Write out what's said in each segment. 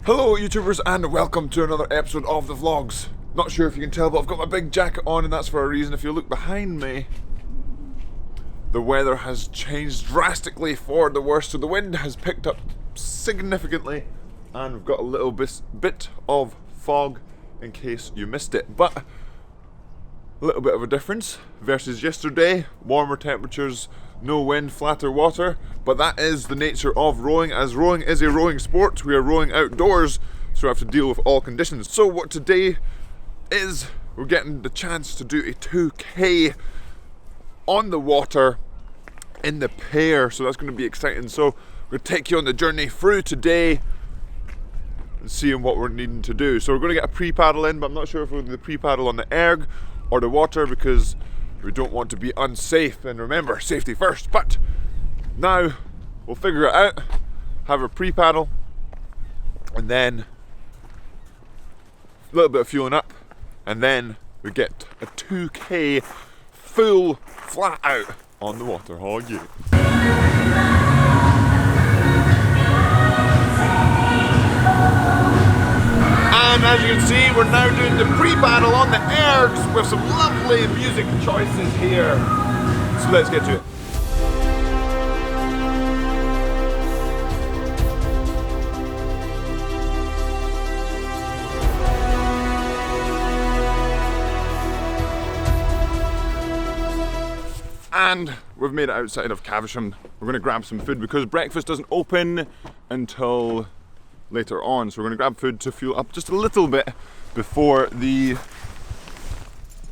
Hello YouTubers and welcome to another episode of the vlogs. Not sure if you can tell, but I've got my big jacket on and that's for a reason. If you look behind me, the weather has changed drastically for the worse. So the wind has picked up significantly and we've got a little bit of fog in case you missed it. But a little bit of a difference versus yesterday. Warmer temperatures, no wind, flatter water, but that is the nature of rowing, as rowing is a rowing sport. We are rowing outdoors, so we have to deal with all conditions. So what today is, we're getting the chance to do a 2K on the water in the pair, so that's going to be exciting. So we're going to take you on the journey through today and seeing what we're needing to do. So we're going to get a pre-paddle in, but I'm not sure if we're going to do the pre-paddle on the erg or the water because we don't want to be unsafe, and remember, safety first. But now we'll figure it out, have a pre-paddle, and then a little bit of fueling up, and then we get a 2K full flat out on the water. Oh yeah. And as you can see, we're now doing the pre-paddle on the ergs with some lovely music choices here. So let's get to it. And we've made it outside of Caversham. We're going to grab some food because breakfast doesn't open until later on, so we're going to grab food to fuel up just a little bit before the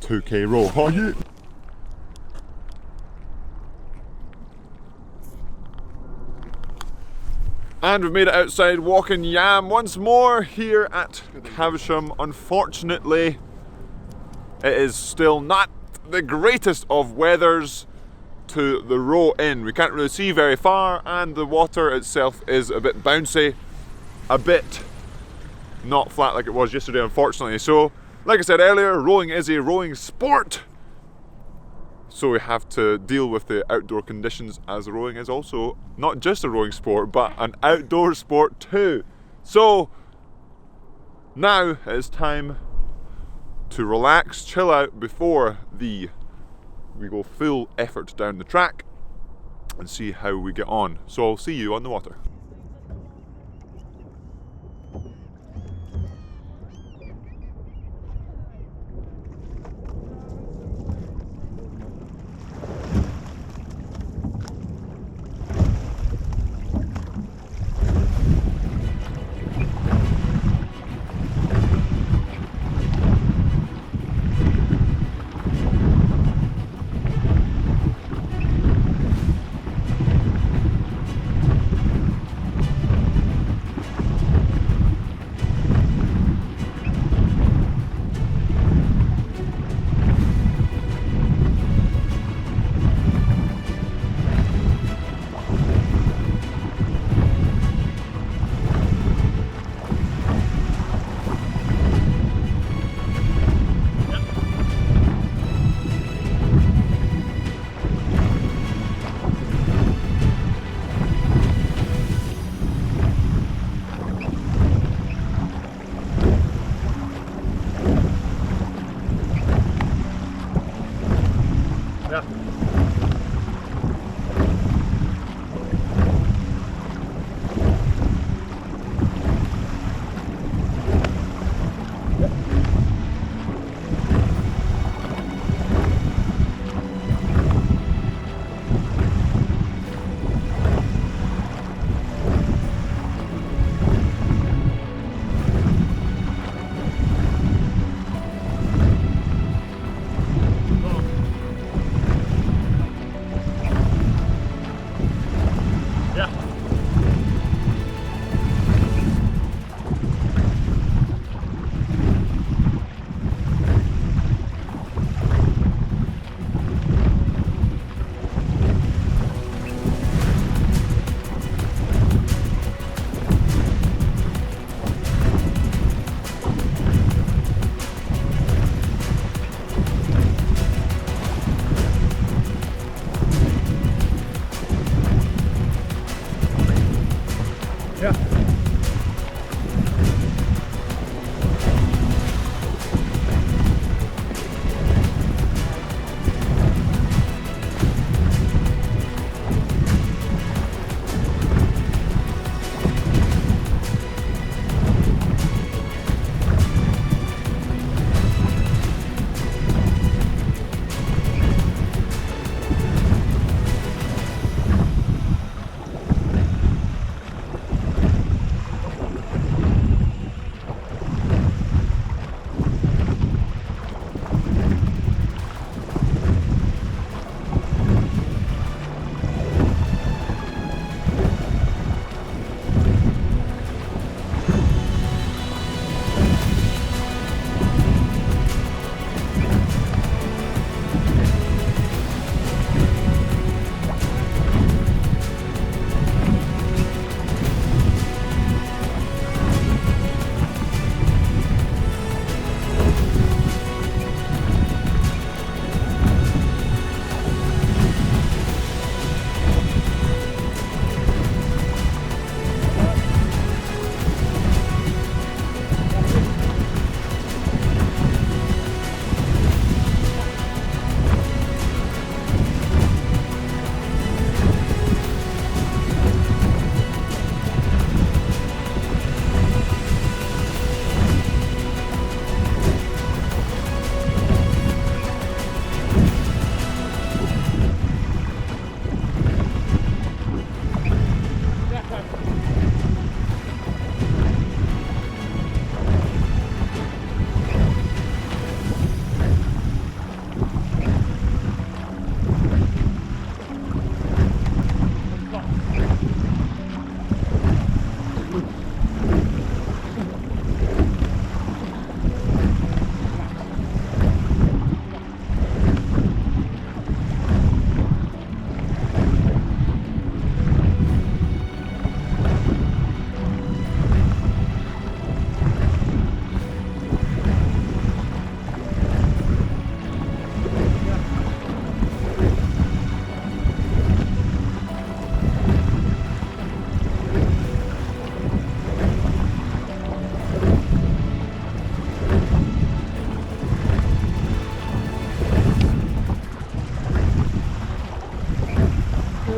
2K row. Oh yeah. And we've made it outside walking yam once more here at Caversham. Unfortunately, it is still not the greatest of weathers to the row in. We can't really see very far and the water itself is a bit bouncy. A bit not flat like it was yesterday, unfortunately. So, like I said earlier, rowing is a rowing sport. So we have to deal with the outdoor conditions, as rowing is also not just a rowing sport, but an outdoor sport too. So, now it is time to relax, chill out before we go full effort down the track and see how we get on. So I'll see you on the water.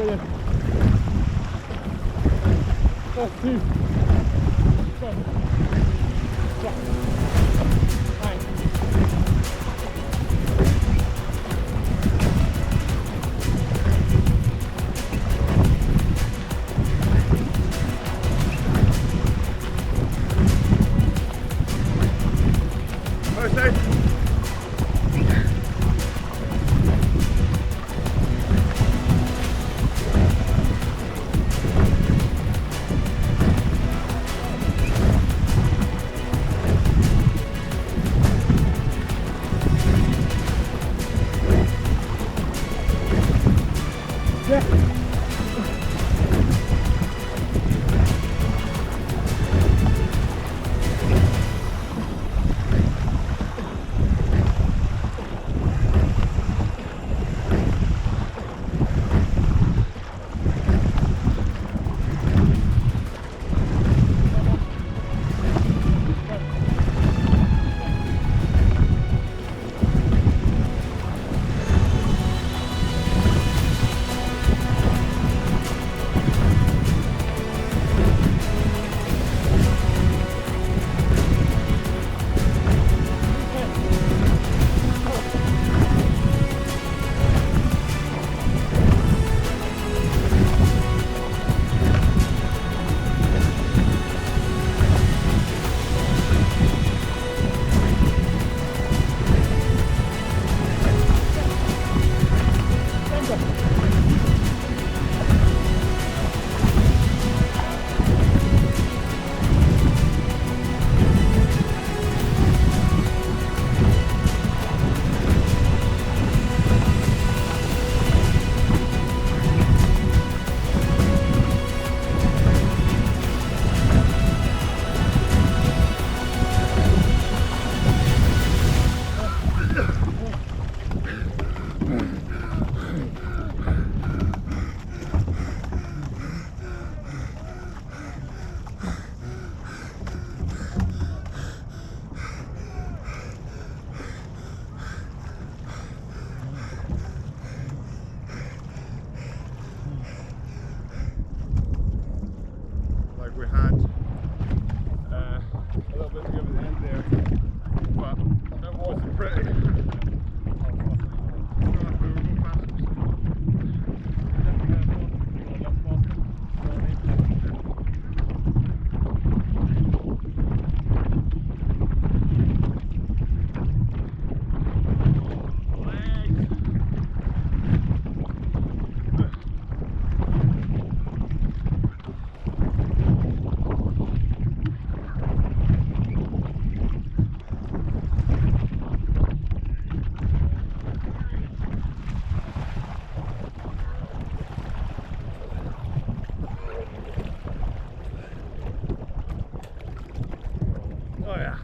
Brilliant. That's 2, 7, yeah. 9. Okay. Like we had a little bit to give at the end there, but it wasn't pretty. Oh yeah.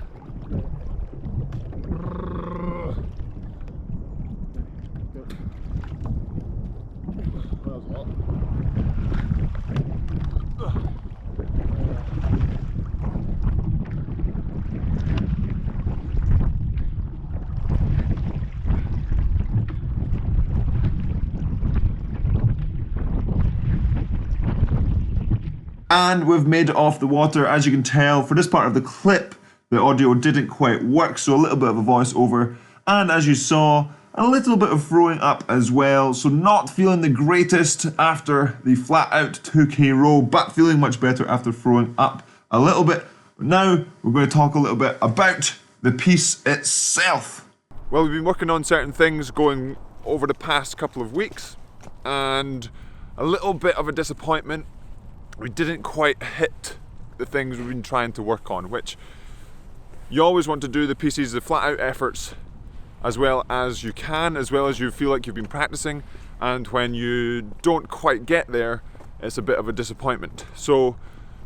That was a lot. And we've made it off the water. As you can tell, for this part of the clip, the audio didn't quite work, so a little bit of a voiceover. And as you saw, a little bit of throwing up as well, so not feeling the greatest after the flat out 2K row, but feeling much better after throwing up a little bit. Now we're going to talk a little bit about the piece itself. Well, we've been working on certain things going over the past couple of weeks, and a little bit of a disappointment. We didn't quite hit the things we've been trying to work on, which you always want to do the pieces, the flat out efforts, as well as you can, as well as you feel like you've been practicing, and when you don't quite get there, it's a bit of a disappointment. So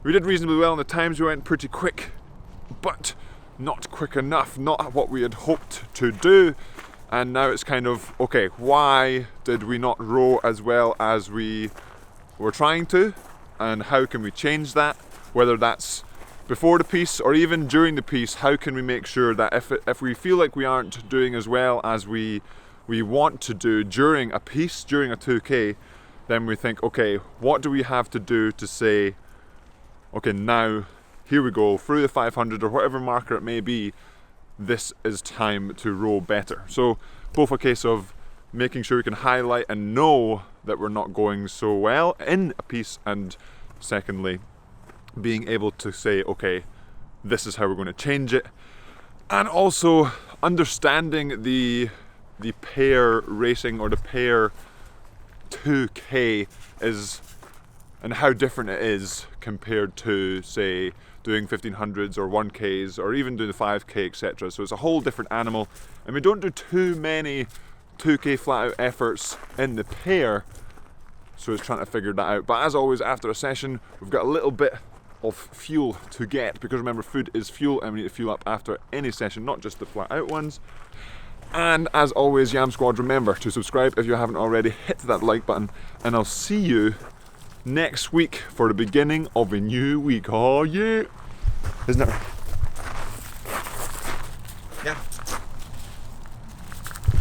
we did reasonably well, and the times we went pretty quick, but not quick enough, not what we had hoped to do. And now it's kind of, okay, why did we not row as well as we were trying to? And how can we change that? Whether that's before the piece or even during the piece, how can we make sure that if we feel like we aren't doing as well as we want to do during a piece, during a 2K, then we think, okay, what do we have to do to say, okay, now here we go through the 500 or whatever marker it may be, this is time to row better. So both a case of making sure we can highlight and know that we're not going so well in a piece, and secondly, being able to say, okay, this is how we're going to change it. And also understanding the pair racing or the pair 2K is, and how different it is compared to, say, doing 1500s or 1Ks or even doing the 5K, etc. So it's a whole different animal, and we don't do too many 2K flat out efforts in the pair, so it's trying to figure that out. But as always, after a session, we've got a little bit of fuel to get, because remember, food is fuel and we need to fuel up after any session, not just the flat out ones. And as always, Yam Squad, remember to subscribe if you haven't already, hit that like button, and I'll see you next week for the beginning of a new week. Oh yeah, isn't it?